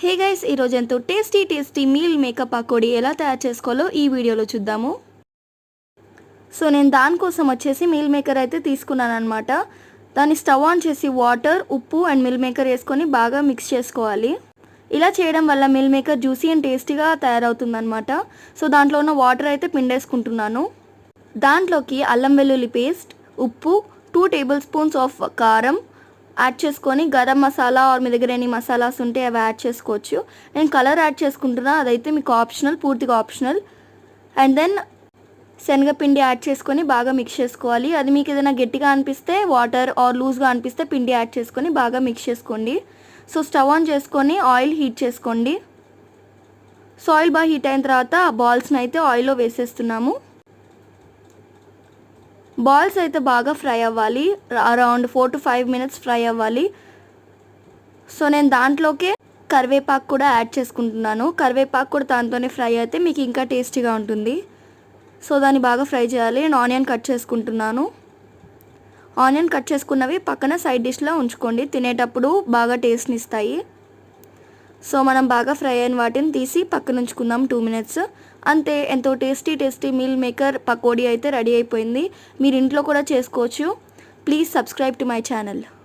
Hey guys, ఈరోజు ఎంతో tasty meal makeup pakodi ఎలా తయారు చేసుకోవాలో ఈ వీడియోలో చూద్దాము. సో నేను దానికోసం వచ్చేసి మీల్ మేకర్ అయితే తీసుకున్నాను అనమాట. దాన్ని స్టవ్ ఆన్ చేసి వాటర్, ఉప్పు అండ్ మీల్ మేకర్ వేసుకొని బాగా మిక్స్ చేసుకోవాలి. ఇలా చేయడం వల్ల మీల్ మేకర్ జ్యూసీ అండ్ టేస్టీగా తయారవుతుందన్నమాట. సో దాంట్లో ఉన్న వాటర్ అయితే పిండేసుకుంటున్నాను. దాంట్లోకి అల్లం వెల్లుల్లి పేస్ట్, ఉప్పు, 2 టేబుల్ స్పూన్స్ ఆఫ్ కారం యాడ్ చేసుకొని గరం మసాలా ఆర్ మీ దగ్గర ఎన్ని మసాలాస్ ఉంటే అవి యాడ్ చేసుకోవచ్చు. నేను కలర్ యాడ్ చేసుకుంటున్నా, అదైతే మీకు ఆప్షనల్, పూర్తిగా ఆప్షనల్. అండ్ దెన్ శనగపిండి యాడ్ చేసుకొని బాగా మిక్స్ చేసుకోవాలి. అది మీకు ఏదైనా గట్టిగా అనిపిస్తే వాటర్ ఆర్ లూజ్గా అనిపిస్తే పిండి యాడ్ చేసుకొని బాగా మిక్స్ చేసుకోండి. సో స్టవ్ ఆన్ చేసుకొని ఆయిల్ హీట్ చేసుకోండి. సో ఆయిల్ బాగా హీట్ అయిన తర్వాత ఆ బాల్స్ని అయితే ఆయిల్లో వేసేస్తున్నాము. బాల్స్ అయితే బాగా ఫ్రై అవ్వాలి, అరౌండ్ 4 to 5 minutes ఫ్రై అవ్వాలి. సో నేను దాంట్లోకే కరివేపాకు కూడా యాడ్ చేసుకుంటున్నాను. కరివేపాకు కూడా దాంతోనే ఫ్రై అయితే మీకు ఇంకా టేస్టీగా ఉంటుంది. సో దాన్ని బాగా ఫ్రై చేయాలి. నేను ఆనియన్ కట్ చేసుకుంటున్నాను. ఆనియన్ కట్ చేసుకున్నవి పక్కన సైడ్ డిష్లో ఉంచుకోండి, తినేటప్పుడు బాగా టేస్ట్ని ఇస్తాయి. సో మనం బాగా ఫ్రై అయిన వాటిని తీసి పక్కన ఉంచుకుందాం 2 minutes. అంతే, ఎంతో టేస్టీ మీల్ మేకర్ పకోడీ అయితే రెడీ అయిపోయింది. మీరు ఇంట్లో కూడా చేసుకోవచ్చు. Please subscribe to my channel.